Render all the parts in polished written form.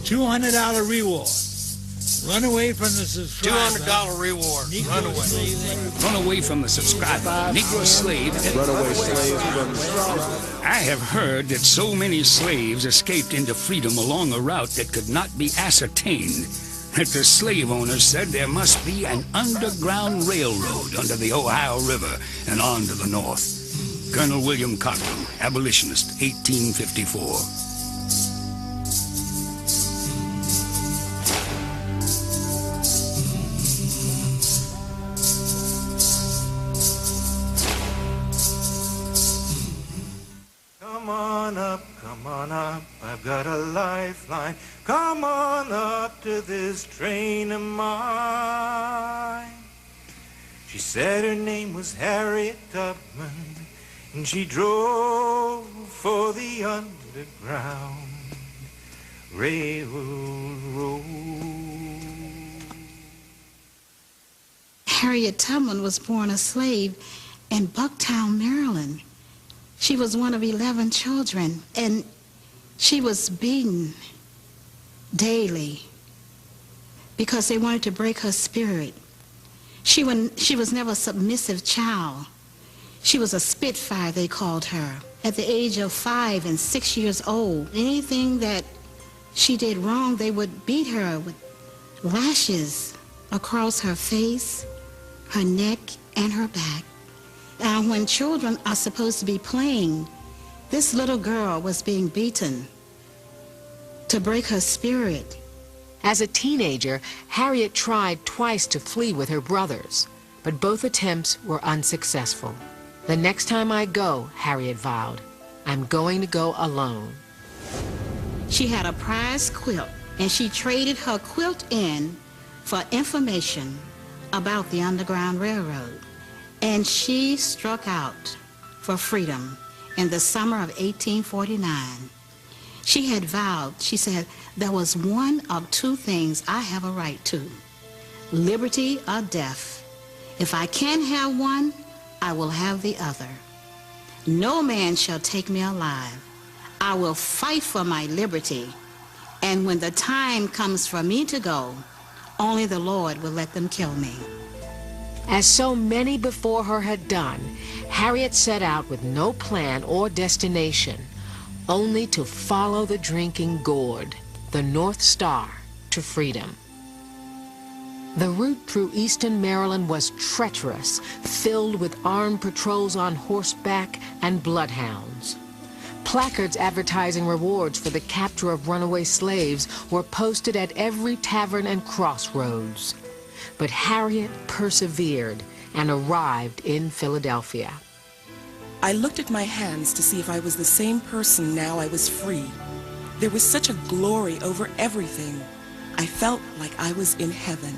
$200 reward. Run away from the subscriber. $200 reward. Run away. Run away from the subscriber. Negro slave. Runaway slaves from... I have heard that so many slaves escaped into freedom along a route that could not be ascertained, that the slave owners said there must be an underground railroad under the Ohio River and on to the north. Colonel William Cochran, abolitionist, 1854. Come on up, I've got a lifeline. Come on up to this train of mine. She said her name was Harriet Tubman, and she drove for the underground railroad. Harriet Tubman was born a slave in Bucktown, Maryland. She was one of 11 children, and she was beaten daily because they wanted to break her spirit. She was never a submissive child. She was a spitfire, they called her. At the age of 5 and 6 years old, anything that she did wrong, they would beat her with lashes across her face, her neck, and her back. When children are supposed to be playing, this little girl was being beaten to break her spirit. As a teenager, Harriet tried twice to flee with her brothers, but both attempts were unsuccessful. The next time I go, Harriet vowed, I'm going to go alone. She had a prize quilt, and she traded her quilt in for information about the Underground Railroad. And she struck out for freedom in the summer of 1849. She had vowed, she said, there was one of two things I have a right to, liberty or death. If I can't have one, I will have the other. No man shall take me alive. I will fight for my liberty. And when the time comes for me to go, only the Lord will let them kill me. As so many before her had done, Harriet set out with no plan or destination, only to follow the drinking gourd, the North Star, to freedom. The route through eastern Maryland was treacherous, filled with armed patrols on horseback and bloodhounds. Placards advertising rewards for the capture of runaway slaves were posted at every tavern and crossroads. But Harriet persevered and arrived in Philadelphia. I looked at my hands to see if I was the same person now I was free. There was such a glory over everything. I felt like I was in heaven.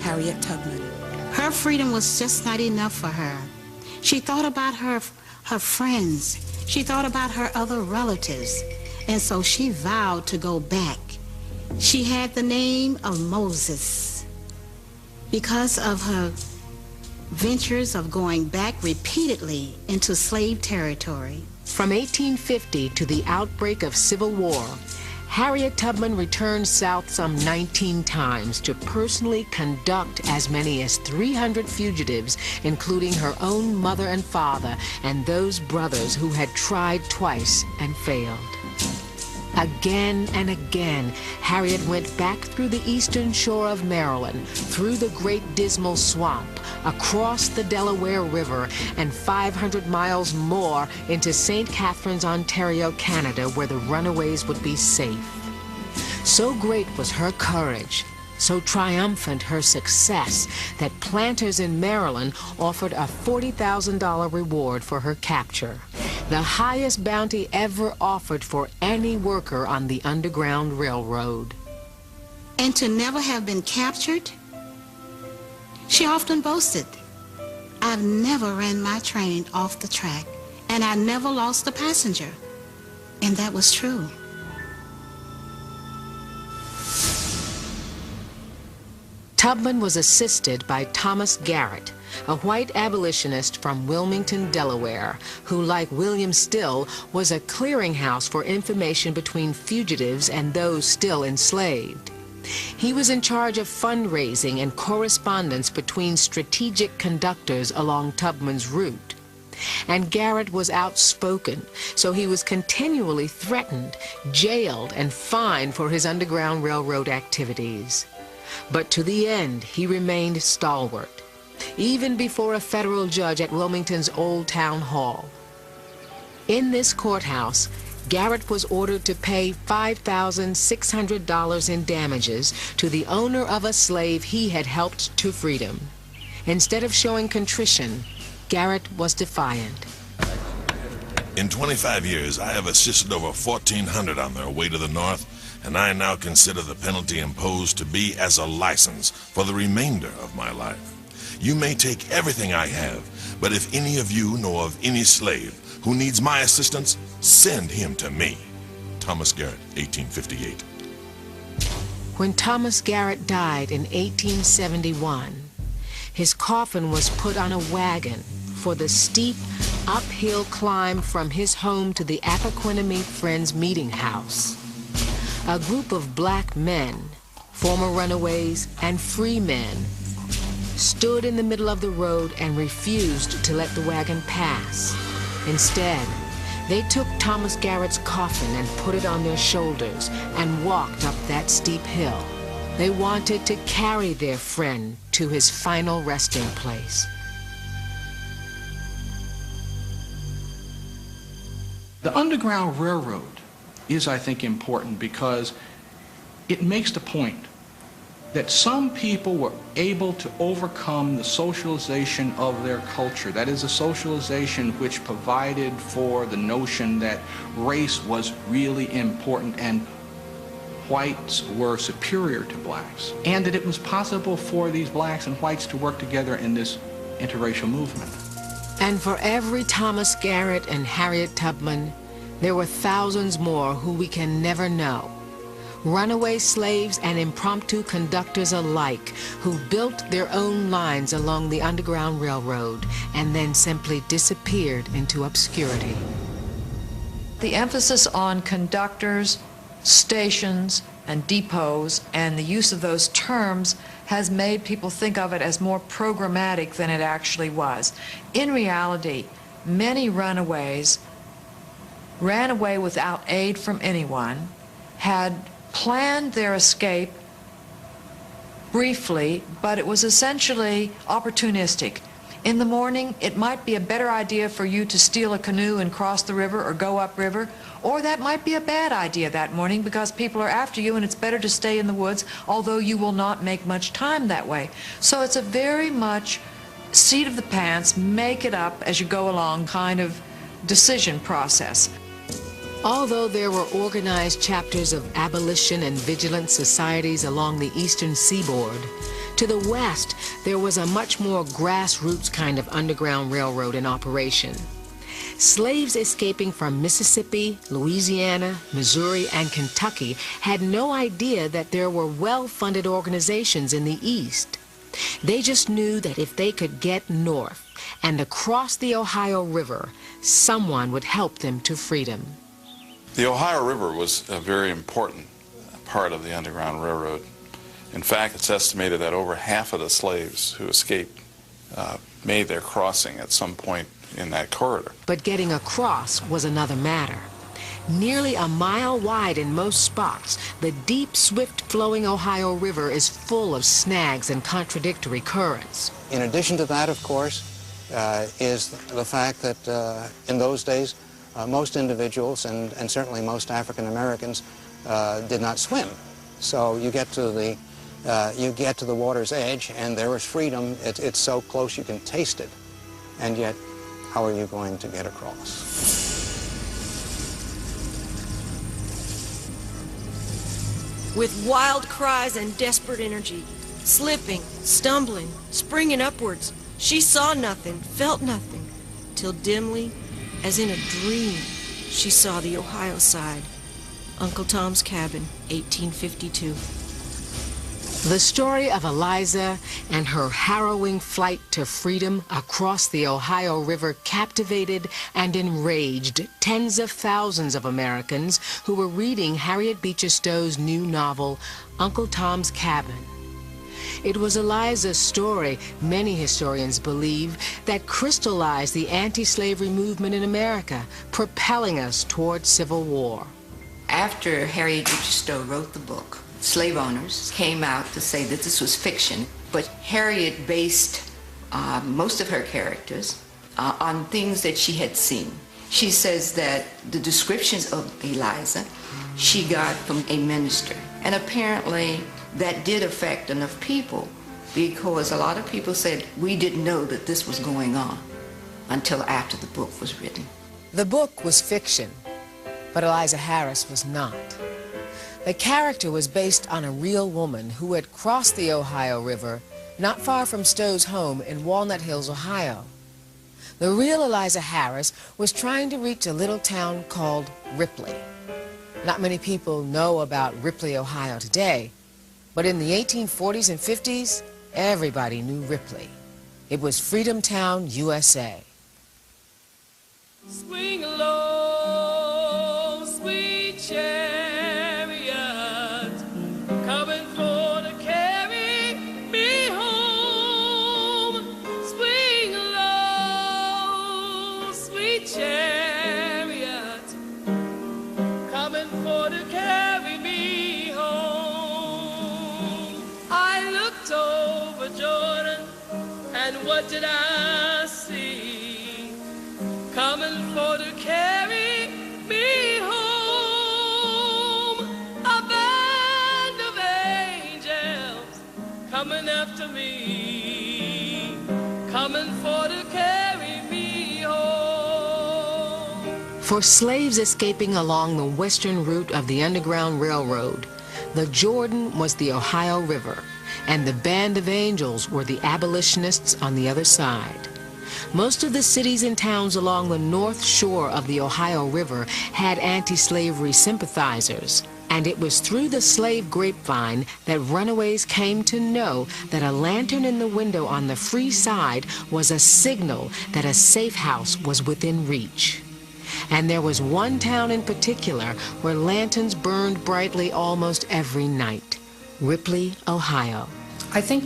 Harriet Tubman. Her freedom was just not enough for her. She thought about her friends. She thought about her other relatives. And so she vowed to go back. She had the name of Moses because of her ventures of going back repeatedly into slave territory. From 1850 to the outbreak of Civil War, Harriet Tubman returned south some 19 times to personally conduct as many as 300 fugitives, including her own mother and father and those brothers who had tried twice and failed. Again and again, Harriet went back through the eastern shore of Maryland, through the Great Dismal Swamp, across the Delaware River, and 500 miles more into St. Catharines, Ontario, Canada, where the runaways would be safe. So great was her courage, so triumphant her success, that planters in Maryland offered a $40,000 reward for her capture, the highest bounty ever offered for any worker on the Underground Railroad. And to never have been captured? She often boasted, I've never ran my train off the track, and I never lost a passenger. And that was true. Tubman was assisted by Thomas Garrett, a white abolitionist from Wilmington, Delaware, who, like William Still, was a clearinghouse for information between fugitives and those still enslaved. He was in charge of fundraising and correspondence between strategic conductors along Tubman's route. And Garrett was outspoken, so he was continually threatened, jailed, and fined for his Underground Railroad activities. But to the end, he remained stalwart, even before a federal judge at Wilmington's Old Town Hall. In this courthouse, Garrett was ordered to pay $5,600 in damages to the owner of a slave he had helped to freedom. Instead of showing contrition, Garrett was defiant. In 25 years, I have assisted over 1,400 on their way to the north, and I now consider the penalty imposed to be as a license for the remainder of my life. You may take everything I have, but if any of you know of any slave who needs my assistance, send him to me. Thomas Garrett, 1858. When Thomas Garrett died in 1871, his coffin was put on a wagon for the steep uphill climb from his home to the Appaquinimate Friends Meeting House. A group of black men, former runaways and free men, stood in the middle of the road and refused to let the wagon pass. Instead, they took Thomas Garrett's coffin and put it on their shoulders and walked up that steep hill. They wanted to carry their friend to his final resting place. The Underground Railroad is, I think, important because it makes the point that some people were able to overcome the socialization of their culture. That is a socialization which provided for the notion that race was really important and whites were superior to blacks, and that it was possible for these blacks and whites to work together in this interracial movement. And for every Thomas Garrett and Harriet Tubman, there were thousands more who we can never know. Runaway slaves and impromptu conductors alike who built their own lines along the Underground Railroad and then simply disappeared into obscurity. The emphasis on conductors, stations, and depots, and the use of those terms has made people think of it as more programmatic than it actually was. In reality, many runaways ran away without aid from anyone, had planned their escape briefly, but it was essentially opportunistic. In the morning, it might be a better idea for you to steal a canoe and cross the river or go upriver, or that might be a bad idea that morning because people are after you and it's better to stay in the woods, although you will not make much time that way. So it's a very much seat of the pants, make it up as you go along kind of decision process. Although there were organized chapters of abolition and vigilance societies along the eastern seaboard, to the west there was a much more grassroots kind of Underground Railroad in operation. Slaves escaping from Mississippi, Louisiana, Missouri, and Kentucky had no idea that there were well-funded organizations in the East. They just knew that if they could get north and across the Ohio River, someone would help them to freedom. The Ohio River was a very important part of the Underground Railroad. In fact, it's estimated that over half of the slaves who escaped made their crossing at some point in that corridor. But getting across was another matter. Nearly a mile wide in most spots, the deep, swift-flowing Ohio River is full of snags and contradictory currents. In addition to that, of course, is the fact that in those days, most individuals, and certainly most African Americans, did not swim. So you get to the water's edge, and there is freedom. It's so close you can taste it, and yet, how are you going to get across? With wild cries and desperate energy, slipping, stumbling, springing upwards, she saw nothing, felt nothing, till dimly, as in a dream, she saw the Ohio side. Uncle Tom's Cabin, 1852. The story of Eliza and her harrowing flight to freedom across the Ohio River captivated and enraged tens of thousands of Americans who were reading Harriet Beecher Stowe's new novel, Uncle Tom's Cabin. It was Eliza's story, many historians believe, that crystallized the anti-slavery movement in America, propelling us toward civil war. After Harriet Beecher Stowe wrote the book, slave owners came out to say that this was fiction, but Harriet based most of her characters on things that she had seen. She says that the descriptions of Eliza she got from a minister, and apparently that did affect enough people, because a lot of people said we didn't know that this was going on until after the book was written. The book was fiction, but Eliza Harris was not. The character was based on a real woman who had crossed the Ohio River not far from Stowe's home in Walnut Hills, Ohio. The real Eliza Harris was trying to reach a little town called Ripley. Not many people know about Ripley, Ohio today, but in the 1840s and 50s, everybody knew Ripley. It was Freedom Town, USA. Swing low, sweet chariot, coming for to carry me home. Swing low, sweet chariot, coming for to carry me home. I looked over Jordan, and what did I see? Coming for to carry me home, a band of angels coming after me, coming for to carry me home. For slaves escaping along the western route of the Underground Railroad, the Jordan was the Ohio River, and the band of angels were the abolitionists on the other side. Most of the cities and towns along the north shore of the Ohio River had anti-slavery sympathizers, and it was through the slave grapevine that runaways came to know that a lantern in the window on the free side was a signal that a safe house was within reach. And there was one town in particular where lanterns burned brightly almost every night: Ripley, Ohio. I think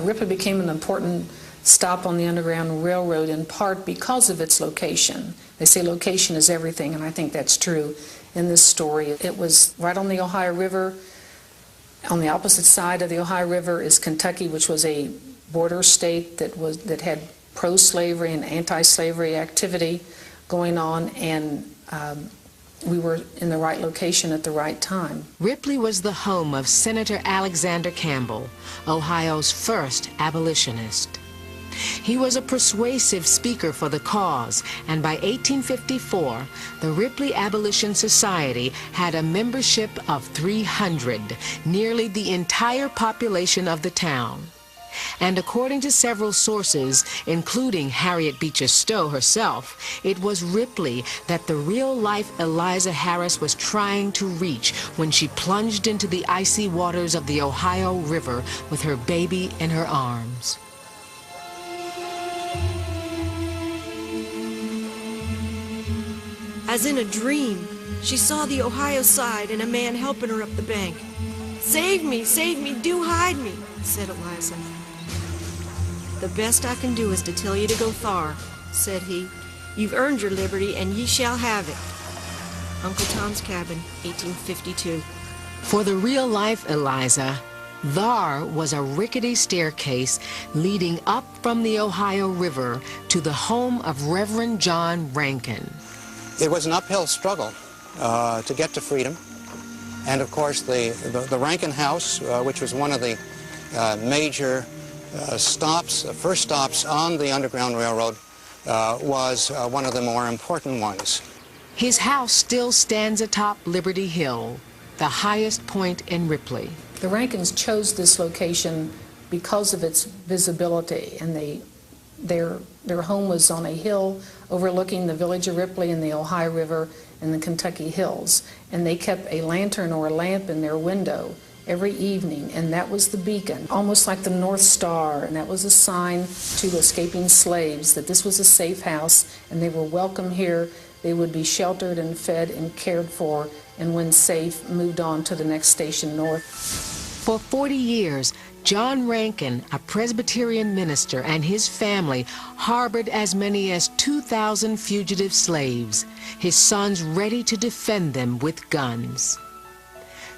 Ripley became an important stop on the Underground Railroad in part because of its location. They say location is everything, and I think that's true in this story. It was right on the Ohio River. On the opposite side of the Ohio River is Kentucky, which was a border state that had pro-slavery and anti-slavery activity going on, and we were in the right location at the right time. Ripley was the home of Senator Alexander Campbell, Ohio's first abolitionist. He was a persuasive speaker for the cause, and by 1854, the Ripley Abolition Society had a membership of 300, nearly the entire population of the town. And according to several sources, including Harriet Beecher Stowe herself, it was Ripley that the real-life Eliza Harris was trying to reach when she plunged into the icy waters of the Ohio River with her baby in her arms. As in a dream, she saw the Ohio side and a man helping her up the bank. Save me, do hide me," said Eliza. "The best I can do is to tell you to go thar," said he. "You've earned your liberty, and ye shall have it." Uncle Tom's Cabin, 1852. For the real-life Eliza, thar was a rickety staircase leading up from the Ohio River to the home of Reverend John Rankin. It was an uphill struggle to get to freedom. And of course, the Rankin House, which was one of the major first stops on the Underground Railroad, was one of the more important ones. His house still stands atop Liberty Hill, the highest point in Ripley. The Rankins chose this location because of its visibility, and their home was on a hill overlooking the village of Ripley and the Ohio River and the Kentucky hills. And they kept a lantern or a lamp in their window every evening, and that was the beacon, almost like the North Star, and that was a sign to escaping slaves that this was a safe house and they were welcome here. They would be sheltered and fed and cared for, and when safe, moved on to the next station north. For 40 years, John Rankin, a Presbyterian minister, and his family harbored as many as 2,000 fugitive slaves, his sons ready to defend them with guns.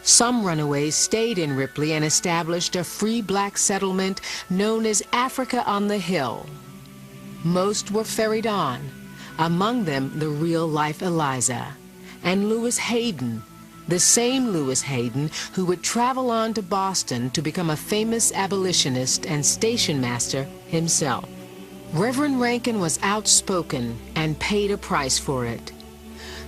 Some runaways stayed in Ripley and established a free black settlement known as Africa on the Hill. Most were ferried on, among them the real-life Eliza, and Lewis Hayden, the same Lewis Hayden who would travel on to Boston to become a famous abolitionist and station master himself. Reverend Rankin was outspoken and paid a price for it.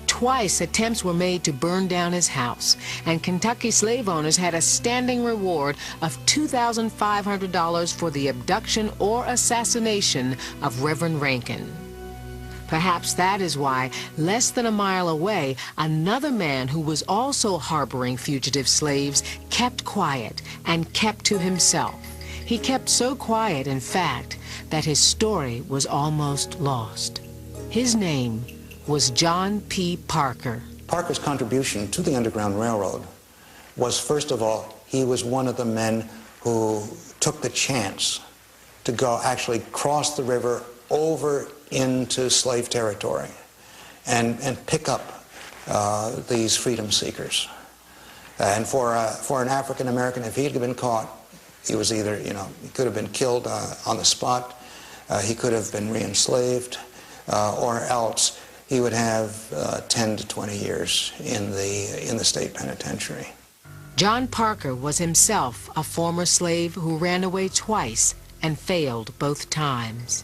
Twice attempts were made to burn down his house, and Kentucky slave owners had a standing reward of $2,500 for the abduction or assassination of Reverend Rankin. Perhaps that is why, less than a mile away, another man who was also harboring fugitive slaves kept quiet and kept to himself. He kept so quiet, in fact, that his story was almost lost. His name was John P. Parker. Parker's contribution to the Underground Railroad was, first of all, he was one of the men who took the chance to go actually cross the river over into slave territory and pick up these freedom seekers. And for an African American, if he had been caught, he was either, he could have been killed on the spot, he could have been re-enslaved, or else he would have 10 to 20 years in the state penitentiary. John Parker was himself a former slave who ran away twice and failed both times.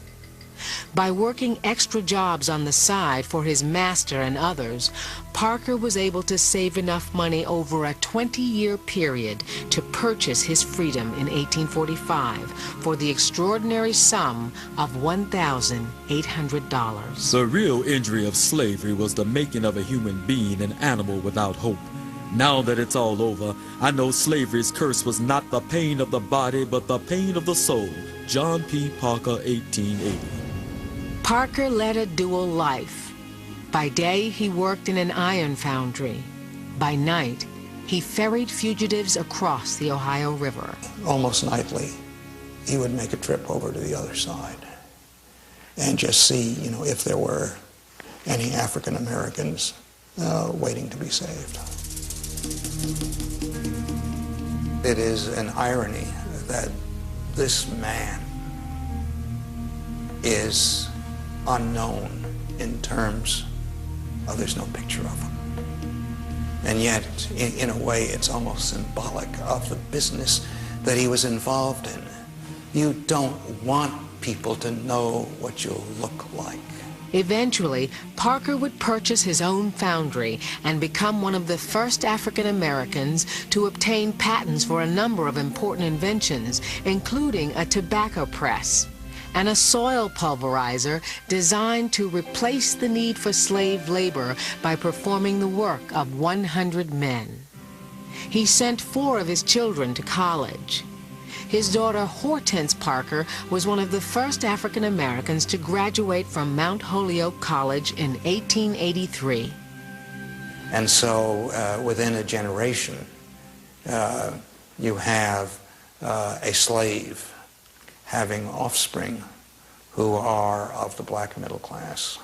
By working extra jobs on the side for his master and others, Parker was able to save enough money over a 20-year period to purchase his freedom in 1845 for the extraordinary sum of $1,800. The real injury of slavery was the making of a human being an animal without hope. Now that it's all over, I know slavery's curse was not the pain of the body, but the pain of the soul. John P. Parker, 1880. Parker led a dual life. By day, he worked in an iron foundry. By night, he ferried fugitives across the Ohio River. Almost nightly, he would make a trip over to the other side and just see, if there were any African Americans waiting to be saved. It is an irony that this man is unknown in terms of there's no picture of him. And yet, in a way, it's almost symbolic of the business that he was involved in. You don't want people to know what you'll look like. Eventually, Parker would purchase his own foundry and become one of the first African Americans to obtain patents for a number of important inventions, including a tobacco press and a soil pulverizer designed to replace the need for slave labor by performing the work of 100 men. He sent 4 of his children to college. His daughter Hortense Parker was one of the first African Americans to graduate from Mount Holyoke College in 1883. And so within a generation, you have a slave having offspring who are of the black middle class,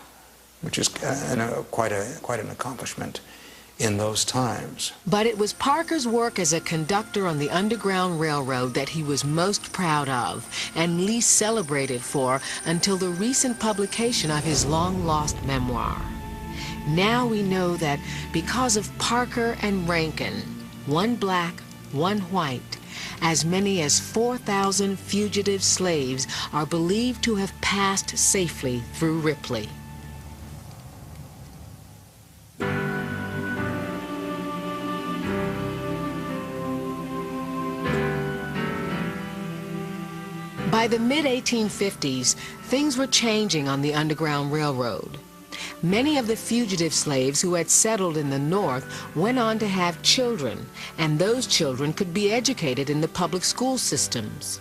which is quite an accomplishment in those times. But it was Parker's work as a conductor on the Underground Railroad that he was most proud of and least celebrated for until the recent publication of his long-lost memoir. Now we know that because of Parker and Rankin, one black, one white, as many as 4,000 fugitive slaves are believed to have passed safely through Ripley. By the mid-1850s, things were changing on the Underground Railroad. Many of the fugitive slaves who had settled in the North went on to have children, and those children could be educated in the public school systems.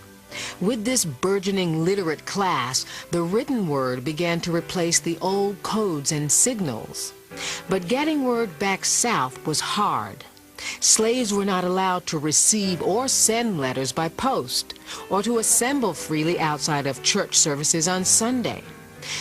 With this burgeoning literate class, the written word began to replace the old codes and signals. But getting word back south was hard. Slaves were not allowed to receive or send letters by post, or to assemble freely outside of church services on Sunday.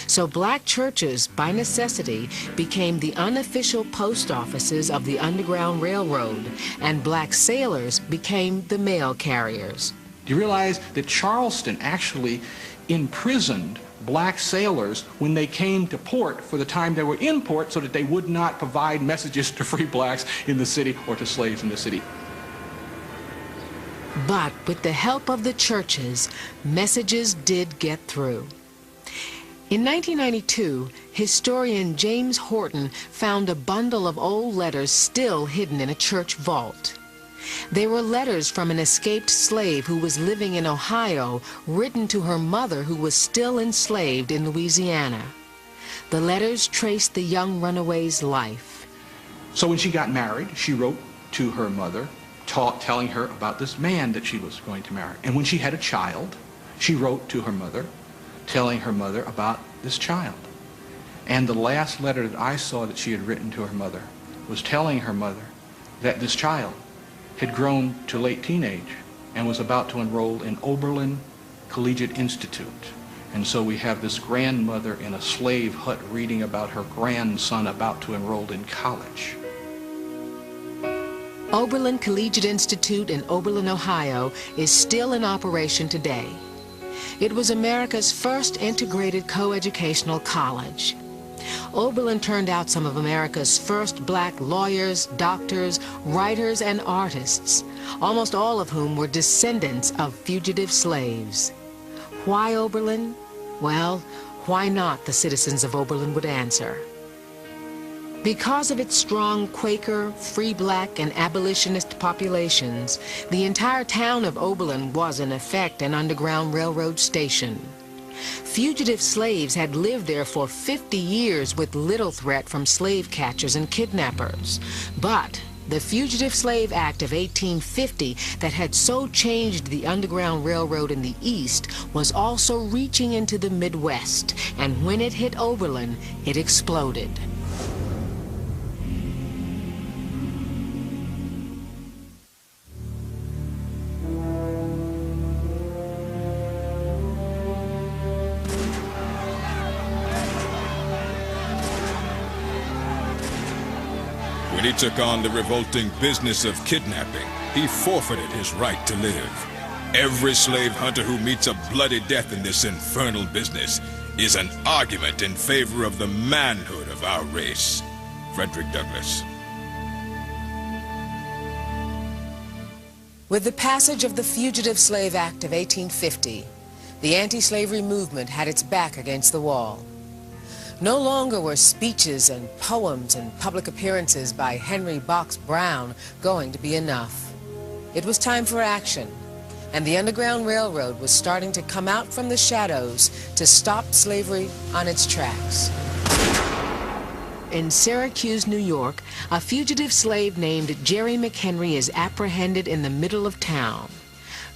So black churches, by necessity, became the unofficial post offices of the Underground Railroad, and black sailors became the mail carriers. Do you realize that Charleston actually imprisoned black sailors when they came to port for the time they were in port, so that they would not provide messages to free blacks in the city or to slaves in the city? But with the help of the churches, messages did get through. In 1992, historian James Horton found a bundle of old letters still hidden in a church vault. They were letters from an escaped slave who was living in Ohio, written to her mother who was still enslaved in Louisiana. The letters traced the young runaway's life. So when she got married, she wrote to her mother, telling her about this man that she was going to marry. And when she had a child, she wrote to her mother, telling her mother about this child. And the last letter that I saw that she had written to her mother was telling her mother that this child had grown to late teenage and was about to enroll in Oberlin Collegiate Institute. And so we have this grandmother in a slave hut reading about her grandson about to enroll in college. Oberlin Collegiate Institute in Oberlin, Ohio, is still in operation today. It was America's first integrated coeducational college. Oberlin turned out some of America's first black lawyers, doctors, writers, and artists, almost all of whom were descendants of fugitive slaves. Why Oberlin? Well, why not, the citizens of Oberlin would answer. Because of its strong Quaker, free black, and abolitionist populations, the entire town of Oberlin was in effect an Underground Railroad station. Fugitive slaves had lived there for 50 years with little threat from slave catchers and kidnappers. But the Fugitive Slave Act of 1850 that had so changed the Underground Railroad in the East was also reaching into the Midwest, and when it hit Oberlin, it exploded. When he took on the revolting business of kidnapping, he forfeited his right to live. Every slave hunter who meets a bloody death in this infernal business is an argument in favor of the manhood of our race. Frederick Douglass. With the passage of the Fugitive Slave Act of 1850, the anti-slavery movement had its back against the wall. No longer were speeches and poems and public appearances by Henry Box Brown going to be enough. It was time for action, and the Underground Railroad was starting to come out from the shadows to stop slavery on its tracks. In Syracuse, New York, a fugitive slave named Jerry McHenry is apprehended in the middle of town.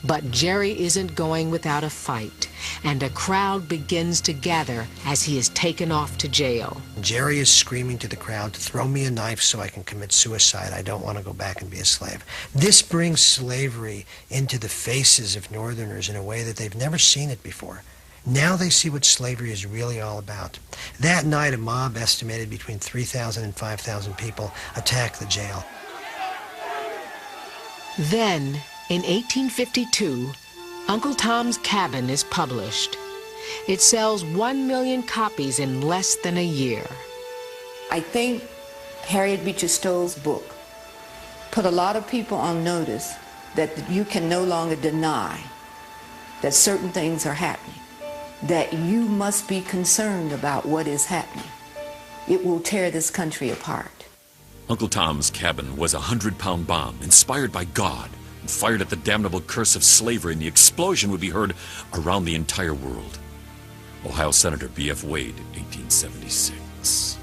But Jerry isn't going without a fight, and a crowd begins to gather as he is taken off to jail. Jerry is screaming to the crowd, "Throw me a knife so I can commit suicide. I don't want to go back and be a slave." This brings slavery into the faces of Northerners in a way that they've never seen it before. Now they see what slavery is really all about. That night, a mob estimated between 3,000 and 5,000 people attacked the jail. Then, in 1852, Uncle Tom's Cabin is published. It sells 1 million copies in less than a year. I think Harriet Beecher Stowe's book put a lot of people on notice that you can no longer deny that certain things are happening, that you must be concerned about what is happening. It will tear this country apart. Uncle Tom's Cabin was a 100-pound bomb inspired by God and fired at the damnable curse of slavery, and the explosion would be heard around the entire world. Ohio Senator B.F. Wade, 1876. rights.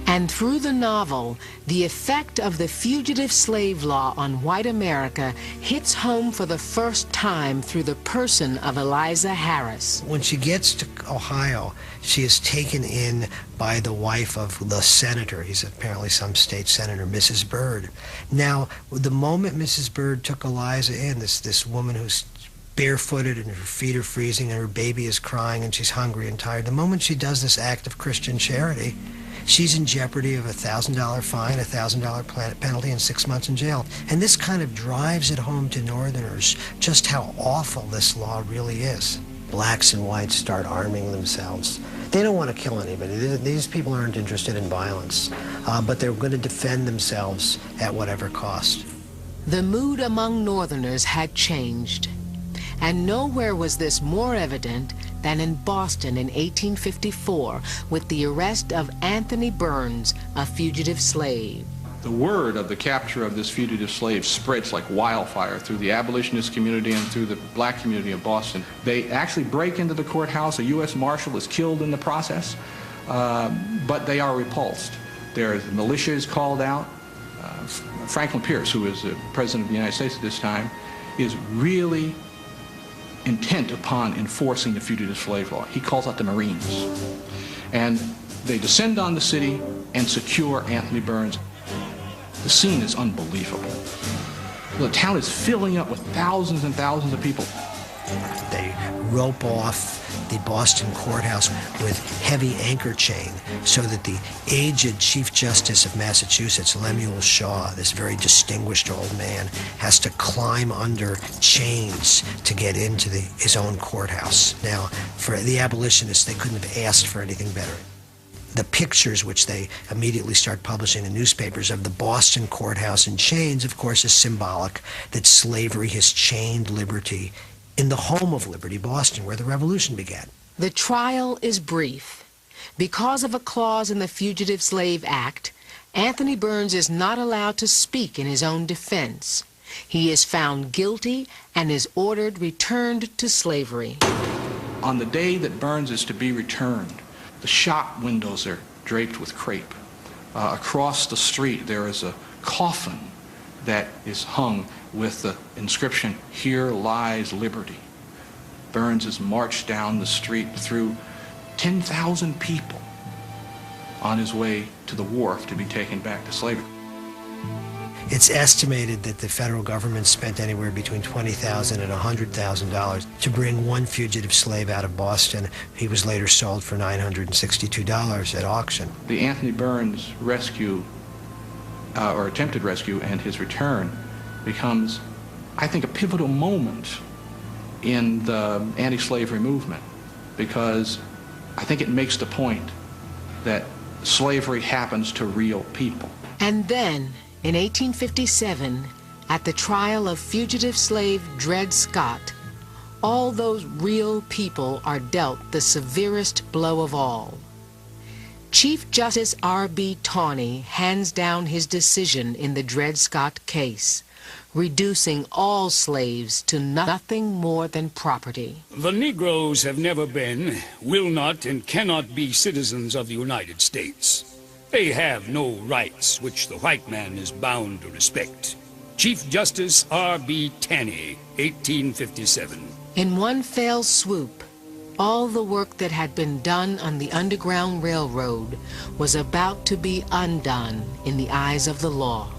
And through the novel, the effect of the fugitive slave law on white America hits home for the first time through the person of Eliza Harris. When she gets to Ohio, she is taken in by the wife of the senator. He's apparently some state senator, Mrs. Byrd. Now, the moment Mrs. Byrd took Eliza in, this woman who's barefooted and her feet are freezing and her baby is crying and she's hungry and tired, the moment she does this act of Christian charity, she's in jeopardy of a $1,000 fine, a $1,000 penalty, and 6 months in jail. And this kind of drives it home to Northerners just how awful this law really is. Blacks and whites start arming themselves. They don't want to kill anybody. These people aren't interested in violence, but they're going to defend themselves at whatever cost. The mood among Northerners had changed, and nowhere was this more evident than in Boston in 1854 with the arrest of Anthony Burns, a fugitive slave. The word of the capture of this fugitive slave spreads like wildfire through the abolitionist community and through the black community of Boston. They actually break into the courthouse. A U.S. Marshal is killed in the process, but they are repulsed. The militia is called out. Franklin Pierce, who is the President of the United States at this time, is really intent upon enforcing the fugitive slave law. He calls out the Marines. And they descend on the city and secure Anthony Burns. The scene is unbelievable. The town is filling up with thousands and thousands of people. They rope off the Boston courthouse with heavy anchor chain so that the aged Chief Justice of Massachusetts, Lemuel Shaw, this very distinguished old man, has to climb under chains to get into his own courthouse. Now, for the abolitionists, they couldn't have asked for anything better. The pictures, which they immediately start publishing in newspapers, of the Boston courthouse in chains, of course, is symbolic that slavery has chained liberty in the home of liberty, Boston, where the revolution began. The trial is brief. Because of a clause in the Fugitive Slave Act, Anthony Burns is not allowed to speak in his own defense. He is found guilty and is ordered returned to slavery. On the day that Burns is to be returned, the shop windows are draped with crepe. Across the street there is a coffin that is hung with the inscription, "Here lies liberty." Burns is marched down the street through 10,000 people on his way to the wharf to be taken back to slavery. It's estimated that the federal government spent anywhere between $20,000 and $100,000 to bring one fugitive slave out of Boston. He was later sold for $962 at auction. The Anthony Burns rescue, or attempted rescue, and his return becomes, I think, a pivotal moment in the anti-slavery movement, because I think it makes the point that slavery happens to real people. And then, in 1857, at the trial of fugitive slave Dred Scott, all those real people are dealt the severest blow of all. Chief Justice R.B. Tawney hands down his decision in the Dred Scott case, reducing all slaves to nothing more than property. The Negroes have never been, will not, and cannot be citizens of the United States. They have no rights which the white man is bound to respect. Chief Justice R.B. Taney, 1857. In one fell swoop, all the work that had been done on the Underground Railroad was about to be undone in the eyes of the law.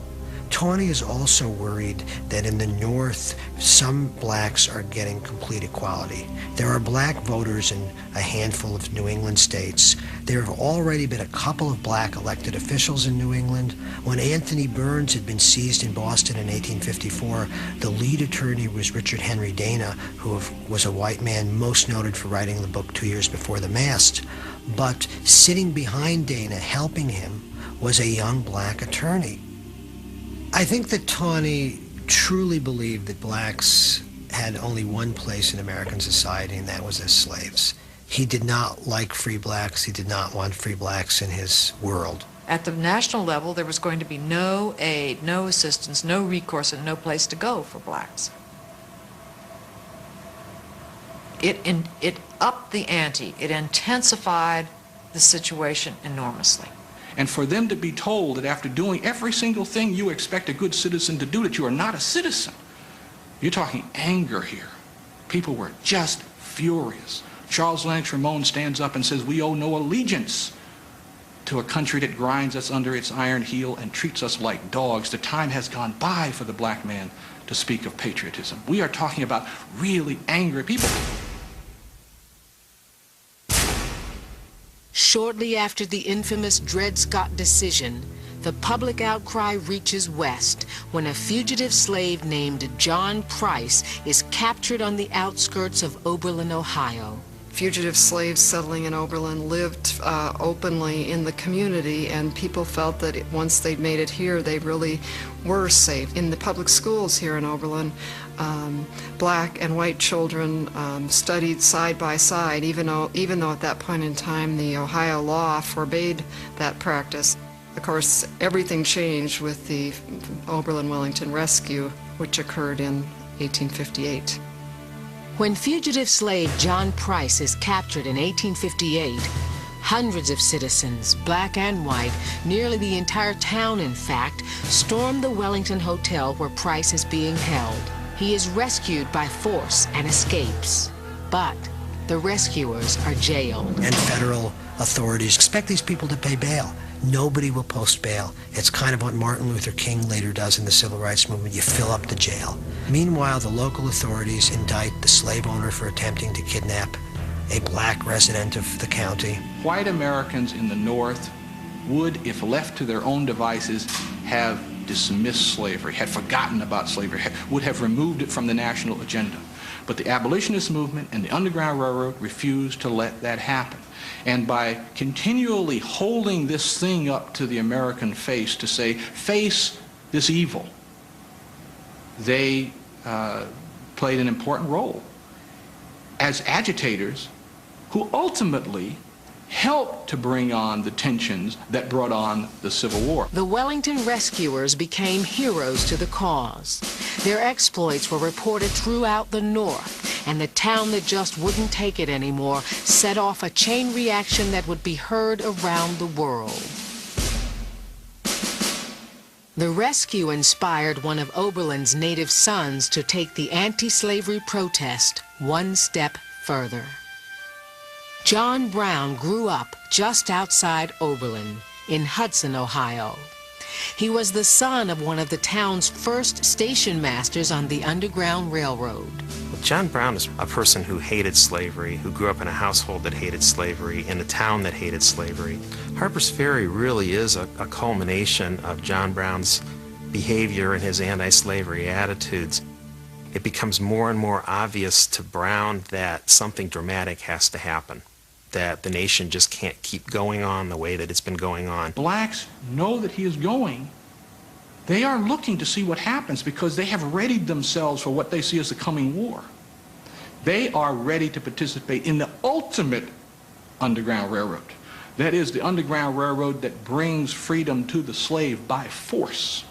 Tawney is also worried that in the North, some blacks are getting complete equality. There are black voters in a handful of New England states. There have already been a couple of black elected officials in New England. When Anthony Burns had been seized in Boston in 1854, the lead attorney was Richard Henry Dana, who was a white man most noted for writing the book 2 years before The Mast. But sitting behind Dana, helping him, was a young black attorney. I think that Tawney truly believed that blacks had only one place in American society, and that was as slaves. He did not like free blacks. He did not want free blacks in his world. At the national level, there was going to be no aid, no assistance, no recourse, and no place to go for blacks. It upped the ante. It intensified the the situation enormously. And for them to be told that after doing every single thing you expect a good citizen to do, that you are not a citizen. You're talking anger here. People were just furious. Charles Lennox Ramon stands up and says, we owe no allegiance to a country that grinds us under its iron heel and treats us like dogs. The time has gone by for the black man to speak of patriotism. We are talking about really angry people. Shortly after the infamous Dred Scott decision, the public outcry reaches west when a fugitive slave named John Price is captured on the outskirts of Oberlin, Ohio. Fugitive slaves settling in Oberlin lived openly in the community, and people felt that once they'd made it here, they really were safe. In the public schools here in Oberlin, black and white children studied side by side, even though at that point in time the Ohio law forbade that practice. Of course, everything changed with the Oberlin-Wellington Rescue, which occurred in 1858. When fugitive slave John Price is captured in 1858, hundreds of citizens, black and white, nearly the entire town in fact, storm the Wellington Hotel where Price is being held. He is rescued by force and escapes, but the rescuers are jailed. And federal authorities expect these people to pay bail. Nobody will post bail. It's kind of what Martin Luther King later does in the Civil Rights Movement. You fill up the jail. Meanwhile, the local authorities indict the slave owner for attempting to kidnap a black resident of the county. White Americans in the North would, if left to their own devices, have dismissed slavery, had forgotten about slavery, would have removed it from the national agenda. But the abolitionist movement and the Underground Railroad refused to let that happen. And by continually holding this thing up to the American face to say, face this evil, they played an important role as agitators who ultimately helped to bring on the tensions that brought on the Civil War. The Wellington rescuers became heroes to the cause. Their exploits were reported throughout the North, and the town that just wouldn't take it anymore set off a chain reaction that would be heard around the world. The rescue inspired one of Oberlin's native sons to take the anti-slavery protest one step further. John Brown grew up just outside Oberlin in Hudson, Ohio. He was the son of one of the town's first station masters on the Underground Railroad. John Brown is a person who hated slavery, who grew up in a household that hated slavery, in a town that hated slavery. Harper's Ferry really is a culmination of John Brown's behavior and his anti-slavery attitudes. It becomes more and more obvious to Brown that something dramatic has to happen, that the nation just can't keep going on the way that it's been going on. Blacks know that he is going. They are looking to see what happens because they have readied themselves for what they see as the coming war. They are ready to participate in the ultimate Underground Railroad. That is the Underground Railroad that brings freedom to the slave by force.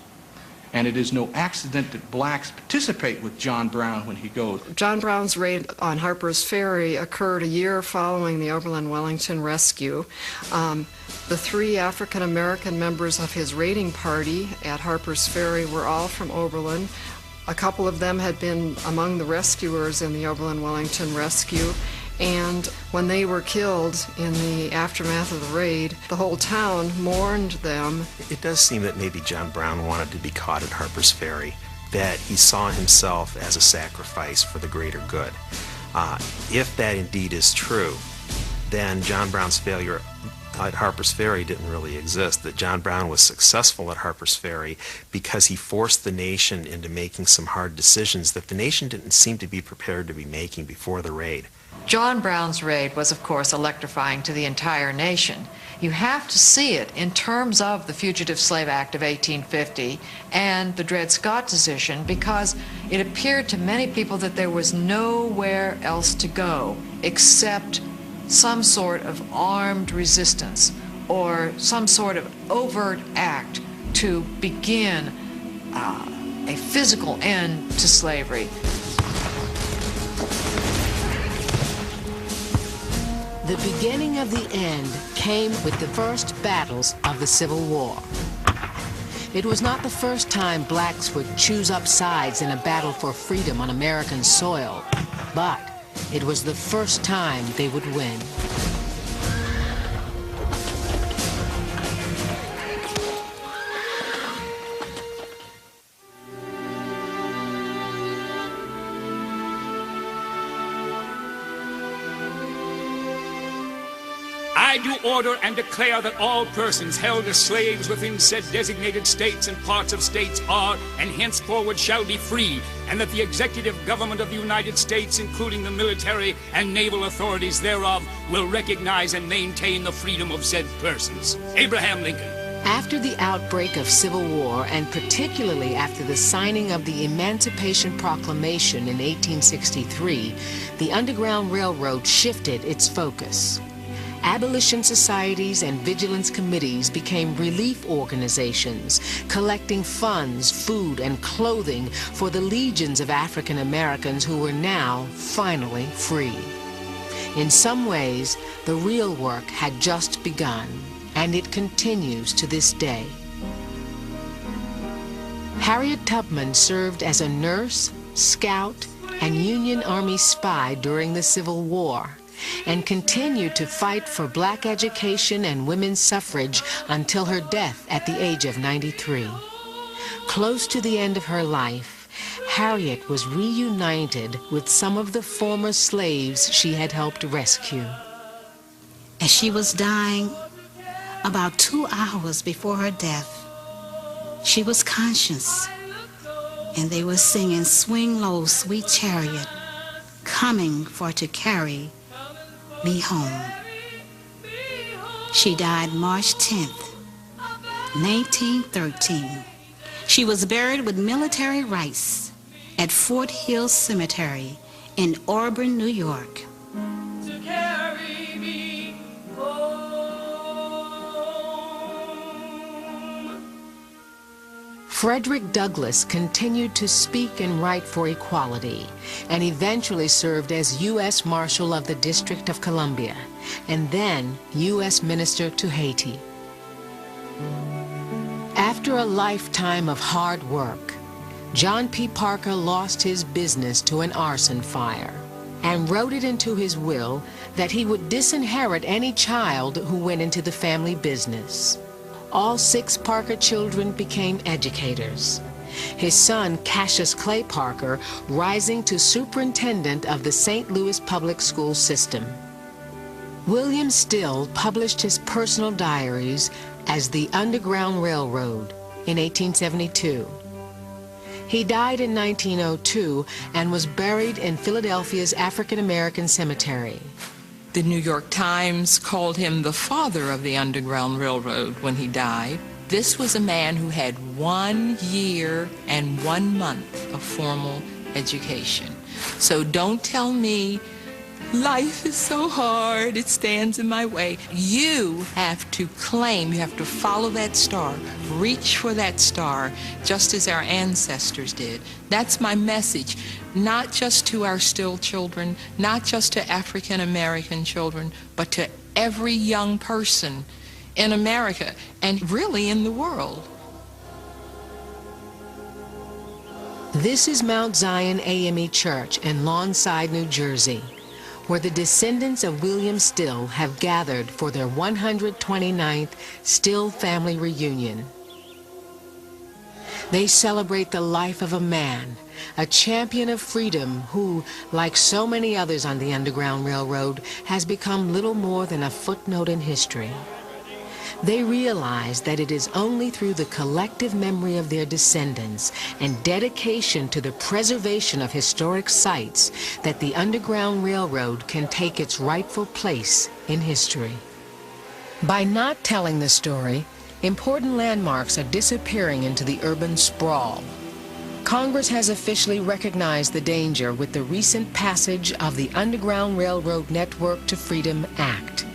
And it is no accident that blacks participate with John Brown when he goes. John Brown's raid on Harper's Ferry occurred a year following the Oberlin-Wellington rescue. The three African-American members of his raiding party at Harper's Ferry were all from Oberlin. A couple of them had been among the rescuers in the Oberlin-Wellington rescue. And when they were killed in the aftermath of the raid, the whole town mourned them. It does seem that maybe John Brown wanted to be caught at Harper's Ferry, that he saw himself as a sacrifice for the greater good. If that indeed is true, then John Brown's failure at Harper's Ferry didn't really exist, that John Brown was successful at Harper's Ferry because he forced the nation into making some hard decisions that the nation didn't seem to be prepared to be making before the raid. John Brown's raid was, of course, electrifying to the entire nation. You have to see it in terms of the Fugitive Slave Act of 1850 and the Dred Scott decision, because it appeared to many people that there was nowhere else to go except some sort of armed resistance or some sort of overt act to begin a physical end to slavery. The beginning of the end came with the first battles of the Civil War. It was not the first time blacks would choose up sides in a battle for freedom on American soil, but it was the first time they would win. I do order and declare that all persons held as slaves within said designated states and parts of states are, and henceforward shall be free, and that the executive government of the United States, including the military and naval authorities thereof, will recognize and maintain the freedom of said persons. Abraham Lincoln. After the outbreak of Civil War, and particularly after the signing of the Emancipation Proclamation in 1863, the Underground Railroad shifted its focus. Abolition societies and vigilance committees became relief organizations, collecting funds, food, and clothing for the legions of African Americans who were now finally free. In some ways, the real work had just begun, and it continues to this day. Harriet Tubman served as a nurse, scout, and Union Army spy during the Civil War, and continued to fight for black education and women's suffrage until her death at the age of 93. Close to the end of her life, Harriet was reunited with some of the former slaves she had helped rescue. As she was dying, about 2 hours before her death, she was conscious, and they were singing "Swing Low, Sweet Chariot, coming for to carry me home." She died March 10th, 1913. She was buried with military rites at Fort Hill Cemetery in Auburn, New York. To carry me Frederick Douglass continued to speak and write for equality, and eventually served as U.S. Marshal of the District of Columbia, and then U.S. Minister to Haiti. After a lifetime of hard work, John P. Parker lost his business to an arson fire and wrote it into his will that he would disinherit any child who went into the family business. All 6 Parker children became educators. His son, Cassius Clay Parker, rising to superintendent of the St. Louis public school system. William Still published his personal diaries as The Underground Railroad in 1872. He died in 1902 and was buried in Philadelphia's African American Cemetery. The New York Times called him the father of the Underground Railroad when he died. This was a man who had 1 year and 1 month of formal education. So don't tell me, life is so hard, it stands in my way. You have to claim, you have to follow that star, reach for that star, just as our ancestors did. That's my message, not just to our still children, not just to African American children, but to every young person in America and really in the world. This is Mount Zion AME Church in Lawnside, New Jersey, where the descendants of William Still have gathered for their 129th Still family reunion. They celebrate the life of a man, a champion of freedom who, like so many others on the Underground Railroad, has become little more than a footnote in history. They realize that it is only through the collective memory of their descendants and dedication to the preservation of historic sites that the Underground Railroad can take its rightful place in history. By not telling the story, important landmarks are disappearing into the urban sprawl. Congress has officially recognized the danger with the recent passage of the Underground Railroad Network to Freedom Act.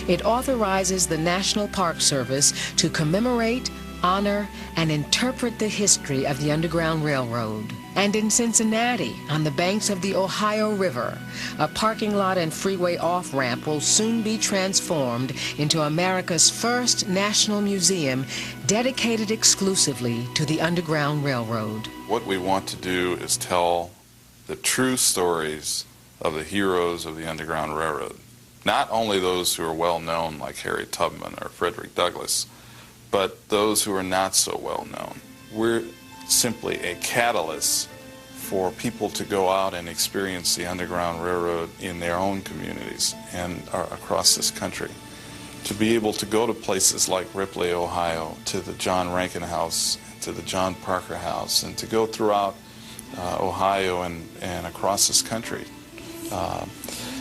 It authorizes the National Park Service to commemorate, honor, and interpret the history of the Underground Railroad. And in Cincinnati, on the banks of the Ohio River, a parking lot and freeway off-ramp will soon be transformed into America's first national museum dedicated exclusively to the Underground Railroad. What we want to do is tell the true stories of the heroes of the Underground Railroad. Not only those who are well known like Harriet Tubman or Frederick Douglass, but those who are not so well known. We're simply a catalyst for people to go out and experience the Underground Railroad in their own communities and across this country. To be able to go to places like Ripley, Ohio, to the John Rankin House, to the John Parker House, and to go throughout Ohio and across this country.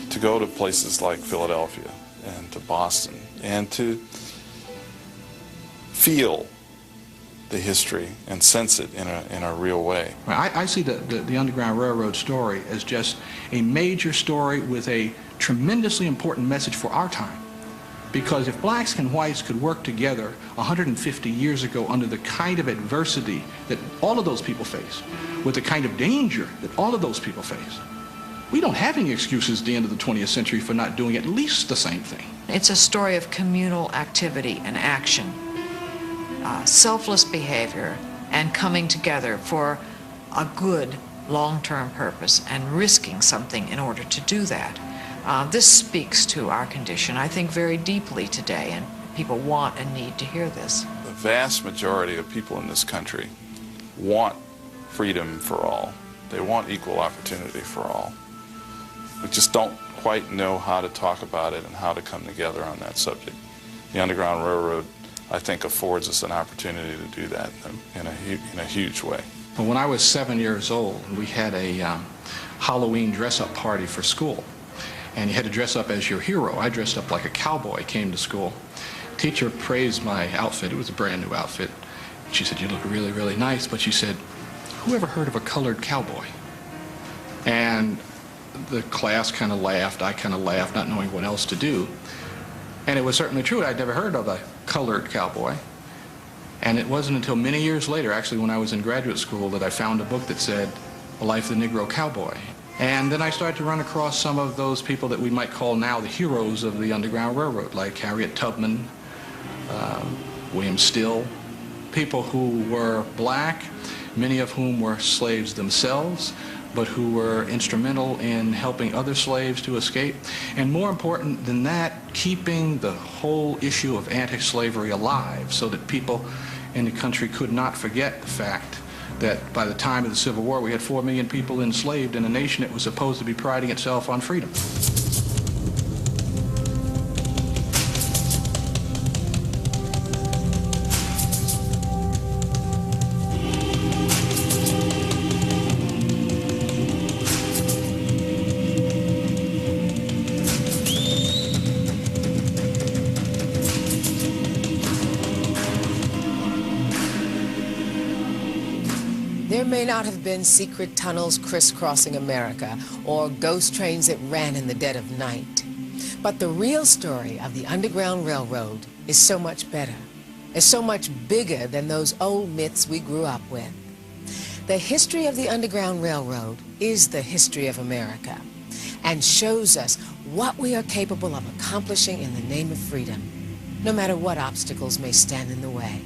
To go to places like Philadelphia and to Boston and to feel the history and sense it in a real way. I see the Underground Railroad story as just a major story with a tremendously important message for our time. Because if blacks and whites could work together 150 years ago under the kind of adversity that all of those people face, with the kind of danger that all of those people face, we don't have any excuses at the end of the 20th century for not doing at least the same thing. It's a story of communal activity and action, selfless behavior, and coming together for a good long-term purpose and risking something in order to do that. This speaks to our condition, I think, very deeply today, and people want and need to hear this. The vast majority of people in this country want freedom for all. They want equal opportunity for all. We just don't quite know how to talk about it and how to come together on that subject. The Underground Railroad, I think, affords us an opportunity to do that in a huge way. When I was 7 years old, we had a Halloween dress-up party for school. And you had to dress up as your hero. I dressed up like a cowboy, came to school. Teacher praised my outfit. It was a brand new outfit. She said, "You look really, really nice." But she said, "Who ever heard of a colored cowboy?" And the class kind of laughed. I kind of laughed, not knowing what else to do. And it was certainly true. I'd never heard of a colored cowboy. And it wasn't until many years later, actually when I was in graduate school, that I found a book that said, "A Life of the Negro Cowboy." And then I started to run across some of those people that we might call now the heroes of the Underground Railroad, like Harriet Tubman, William Still, people who were black, many of whom were slaves themselves, but who were instrumental in helping other slaves to escape. And more important than that, keeping the whole issue of anti-slavery alive so that people in the country could not forget the fact that by the time of the Civil War we had 4 million people enslaved in a nation that was supposed to be priding itself on freedom. There may not have been secret tunnels crisscrossing America or ghost trains that ran in the dead of night. But the real story of the Underground Railroad is so much better, is so much bigger than those old myths we grew up with. The history of the Underground Railroad is the history of America and shows us what we are capable of accomplishing in the name of freedom, no matter what obstacles may stand in the way.